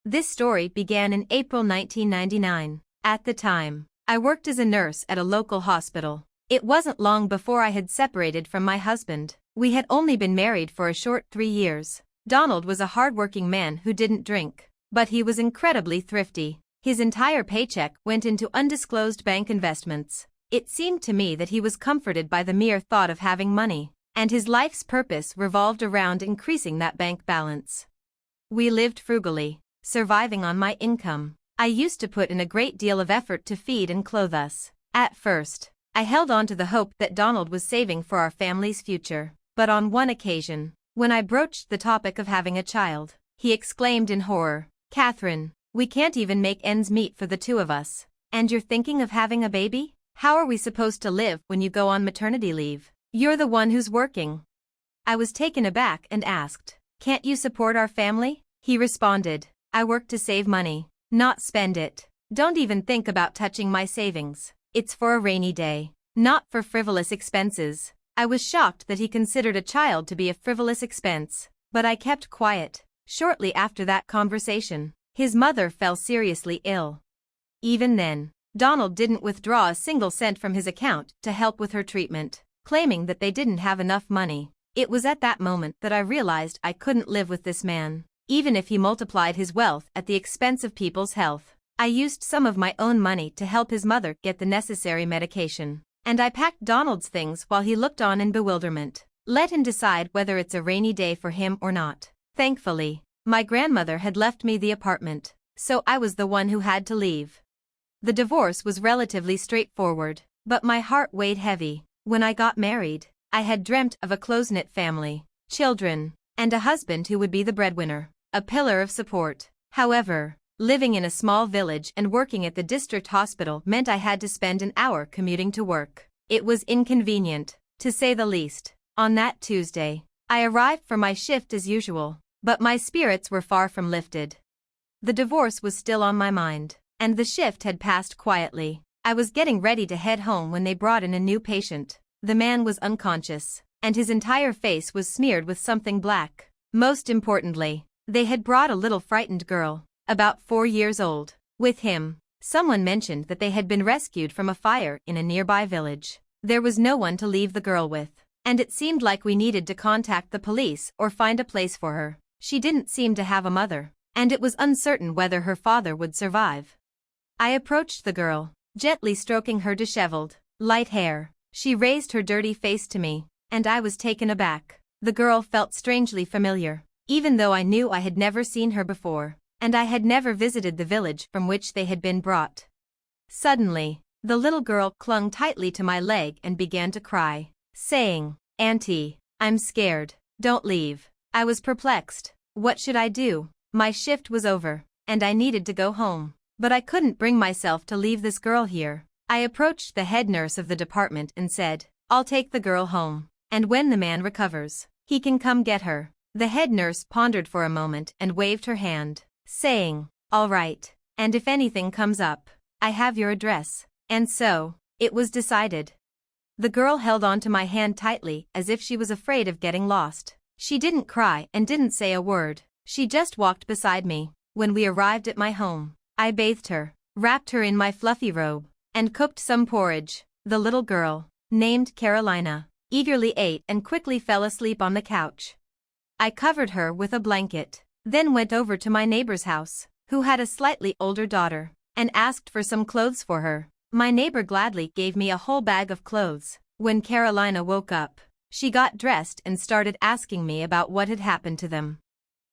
This story began in April 1999. At the time, I worked as a nurse at a local hospital. It wasn't long before I had separated from my husband. We had only been married for a short 3 years. Donald was a hardworking man who didn't drink, but he was incredibly thrifty. His entire paycheck went into undisclosed bank investments. It seemed to me that he was comforted by the mere thought of having money, and his life's purpose revolved around increasing that bank balance. We lived frugally, surviving on my income. I used to put in a great deal of effort to feed and clothe us. At first, I held on to the hope that Donald was saving for our family's future. But on one occasion, when I broached the topic of having a child, he exclaimed in horror, "Catherine, we can't even make ends meet for the two of us. And you're thinking of having a baby? How are we supposed to live when you go on maternity leave? You're the one who's working." I was taken aback and asked, "Can't you support our family?" He responded, "I work to save money, not spend it. Don't even think about touching my savings. It's for a rainy day, not for frivolous expenses." I was shocked that he considered a child to be a frivolous expense, but I kept quiet. Shortly after that conversation, his mother fell seriously ill. Even then, Donald didn't withdraw a single cent from his account to help with her treatment, claiming that they didn't have enough money. It was at that moment that I realized I couldn't live with this man, even if he multiplied his wealth at the expense of people's health. I used some of my own money to help his mother get the necessary medication, and I packed Donald's things while he looked on in bewilderment. Let him decide whether it's a rainy day for him or not. Thankfully, my grandmother had left me the apartment, so I was the one who had to leave. The divorce was relatively straightforward, but my heart weighed heavy. When I got married, I had dreamt of a close-knit family, children, and a husband who would be the breadwinner, a pillar of support. However, living in a small village and working at the district hospital meant I had to spend an hour commuting to work. It was inconvenient, to say the least. On that Tuesday, I arrived for my shift as usual, but my spirits were far from lifted. The divorce was still on my mind, and the shift had passed quietly. I was getting ready to head home when they brought in a new patient. The man was unconscious, and his entire face was smeared with something black. Most importantly, they had brought a little frightened girl, about 4 years old, with him. Someone mentioned that they had been rescued from a fire in a nearby village. There was no one to leave the girl with, and it seemed like we needed to contact the police or find a place for her. She didn't seem to have a mother, and it was uncertain whether her father would survive. I approached the girl, gently stroking her disheveled, light hair. She raised her dirty face to me, and I was taken aback. The girl felt strangely familiar, even though I knew I had never seen her before, and I had never visited the village from which they had been brought. Suddenly, the little girl clung tightly to my leg and began to cry, saying, "Auntie, I'm scared. Don't leave." I was perplexed. What should I do? My shift was over, and I needed to go home, but I couldn't bring myself to leave this girl here. I approached the head nurse of the department and said, "I'll take the girl home, and when the man recovers, he can come get her." The head nurse pondered for a moment and waved her hand, saying, "All right, and if anything comes up, I have your address." And so, it was decided. The girl held on to my hand tightly as if she was afraid of getting lost. She didn't cry and didn't say a word. She just walked beside me. When we arrived at my home, I bathed her, wrapped her in my fluffy robe, and cooked some porridge. The little girl, named Carolina, eagerly ate and quickly fell asleep on the couch. I covered her with a blanket, then went over to my neighbor's house, who had a slightly older daughter, and asked for some clothes for her. My neighbor gladly gave me a whole bag of clothes. When Carolina woke up, she got dressed and started asking me about what had happened to them.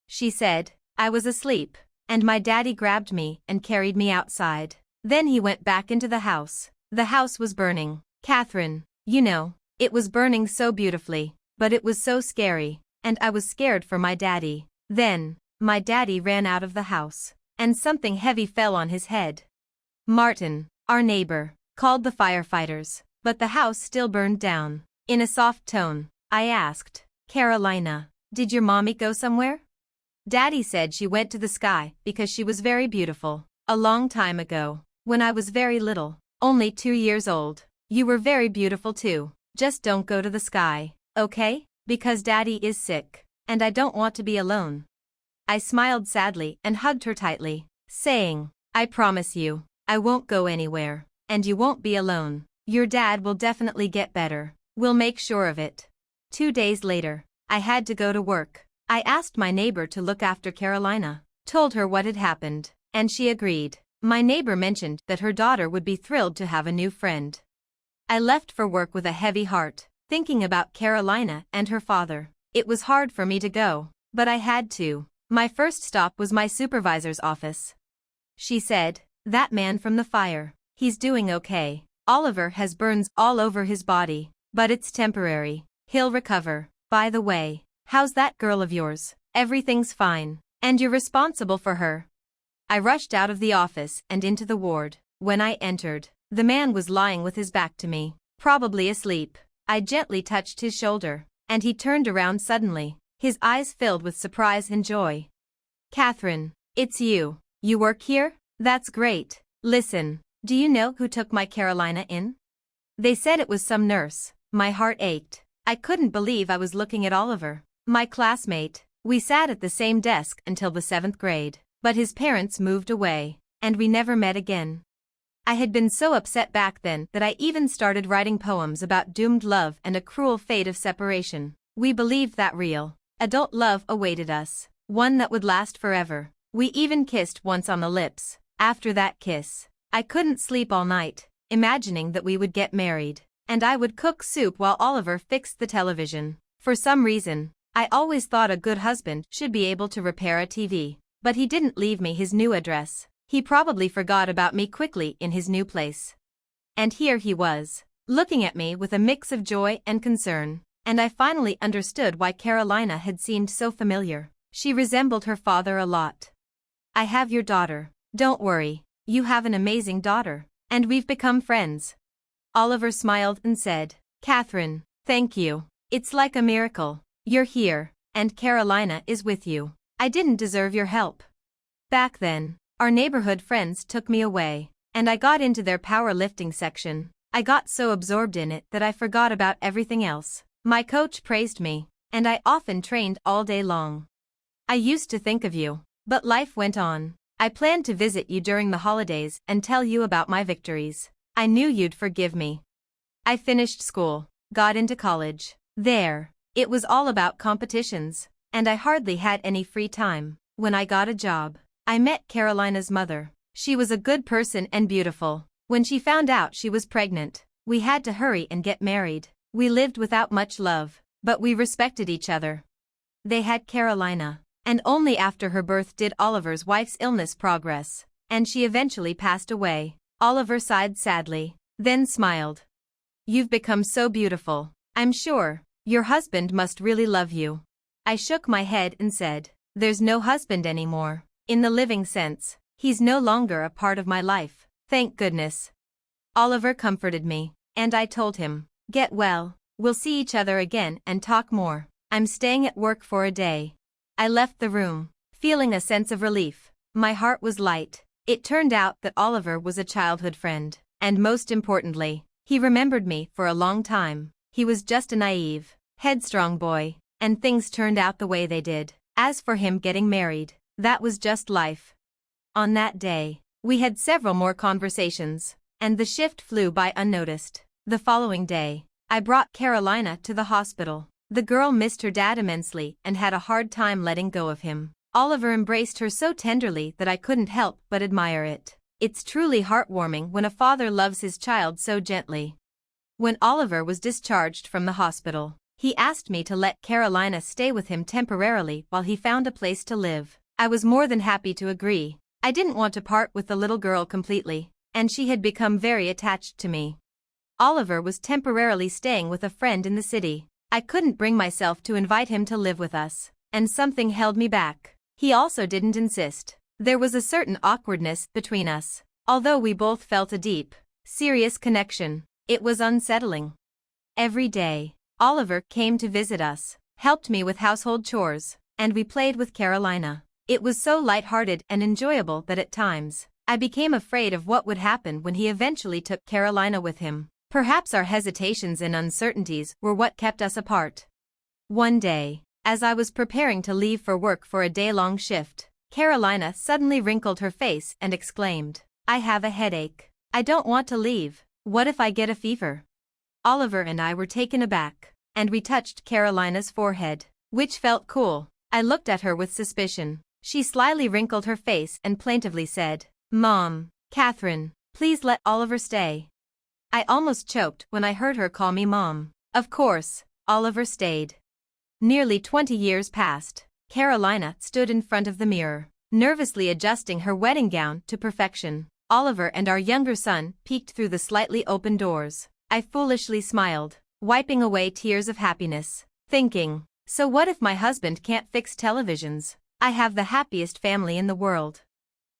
She said, "I was asleep, and my daddy grabbed me and carried me outside. Then he went back into the house. The house was burning. Catherine, you know, it was burning so beautifully, but it was so scary, and I was scared for my daddy. Then, my daddy ran out of the house, and something heavy fell on his head. Martin, our neighbor, called the firefighters, but the house still burned down." In a soft tone, I asked, "Carolina, did your mommy go somewhere?" "Daddy said she went to the sky because she was very beautiful. A long time ago, when I was very little, only 2 years old. You were very beautiful too. Just don't go to the sky, okay? Because Daddy is sick, and I don't want to be alone." I smiled sadly and hugged her tightly, saying, I promise you, I won't go anywhere, and you won't be alone. Your dad will definitely get better. We'll make sure of it. 2 days later, I had to go to work. I asked my neighbor to look after Carolina, told her what had happened, and she agreed. My neighbor mentioned that her daughter would be thrilled to have a new friend. I left for work with a heavy heart, thinking about Carolina and her father. It was hard for me to go, but I had to. My first stop was my supervisor's office. She said, that man from the fire, he's doing okay. Oliver has burns all over his body, but it's temporary. He'll recover. By the way, how's that girl of yours? Everything's fine, and you're responsible for her. I rushed out of the office and into the ward. When I entered, the man was lying with his back to me, probably asleep. I gently touched his shoulder, and he turned around suddenly, his eyes filled with surprise and joy. Catherine, it's you. You work here? That's great. Listen, do you know who took my Carolina in? They said it was some nurse. My heart ached. I couldn't believe I was looking at Oliver, my classmate. We sat at the same desk until the 7th grade, but his parents moved away, and we never met again. I had been so upset back then that I even started writing poems about doomed love and a cruel fate of separation. We believed that real, adult love awaited us, one that would last forever. We even kissed once on the lips. After that kiss, I couldn't sleep all night, imagining that we would get married, and I would cook soup while Oliver fixed the television. For some reason, I always thought a good husband should be able to repair a TV, but he didn't leave me his new address. He probably forgot about me quickly in his new place. And here he was, looking at me with a mix of joy and concern, and I finally understood why Carolina had seemed so familiar. She resembled her father a lot. I have your daughter. Don't worry, you have an amazing daughter, and we've become friends. Oliver smiled and said, Catherine, thank you. It's like a miracle. You're here, and Carolina is with you. I didn't deserve your help. Back then, our neighborhood friends took me away, and I got into their powerlifting section. I got so absorbed in it that I forgot about everything else. My coach praised me, and I often trained all day long. I used to think of you, but life went on. I planned to visit you during the holidays and tell you about my victories. I knew you'd forgive me. I finished school, got into college. There, it was all about competitions, and I hardly had any free time. When I got a job, I met Carolina's mother. She was a good person and beautiful. When she found out she was pregnant, we had to hurry and get married. We lived without much love, but we respected each other. They had Carolina, and only after her birth did Oliver's wife's illness progress, and she eventually passed away. Oliver sighed sadly, then smiled. You've become so beautiful. I'm sure your husband must really love you. I shook my head and said, there's no husband anymore. In the living sense, he's no longer a part of my life, thank goodness. Oliver comforted me, and I told him, get well, we'll see each other again and talk more. I'm staying at work for a day. I left the room, feeling a sense of relief. My heart was light. It turned out that Oliver was a childhood friend, and most importantly, he remembered me for a long time. He was just a naive, headstrong boy, and things turned out the way they did. As for him getting married, that was just life. On that day, we had several more conversations, and the shift flew by unnoticed. The following day, I brought Carolina to the hospital. The girl missed her dad immensely and had a hard time letting go of him. Oliver embraced her so tenderly that I couldn't help but admire it. It's truly heartwarming when a father loves his child so gently. When Oliver was discharged from the hospital, he asked me to let Carolina stay with him temporarily while he found a place to live. I was more than happy to agree. I didn't want to part with the little girl completely, and she had become very attached to me. Oliver was temporarily staying with a friend in the city. I couldn't bring myself to invite him to live with us, and something held me back. He also didn't insist. There was a certain awkwardness between us. Although we both felt a deep, serious connection, it was unsettling. Every day, Oliver came to visit us, helped me with household chores, and we played with Carolina. It was so light-hearted and enjoyable that at times, I became afraid of what would happen when he eventually took Carolina with him. Perhaps our hesitations and uncertainties were what kept us apart. One day, As I was preparing to leave for work for a day-long shift, Carolina suddenly wrinkled her face and exclaimed, "I have a headache. I don't want to leave. What if I get a fever?" Oliver and I were taken aback, and we touched Carolina's forehead, which felt cool. I looked at her with suspicion. She slyly wrinkled her face and plaintively said, "Mom, Catherine, please let Oliver stay." I almost choked when I heard her call me Mom. Of course, Oliver stayed. Nearly 20 years passed. Carolina stood in front of the mirror, nervously adjusting her wedding gown to perfection. Oliver and our younger son peeked through the slightly open doors. I foolishly smiled, wiping away tears of happiness, thinking, so what if my husband can't fix televisions? I have the happiest family in the world.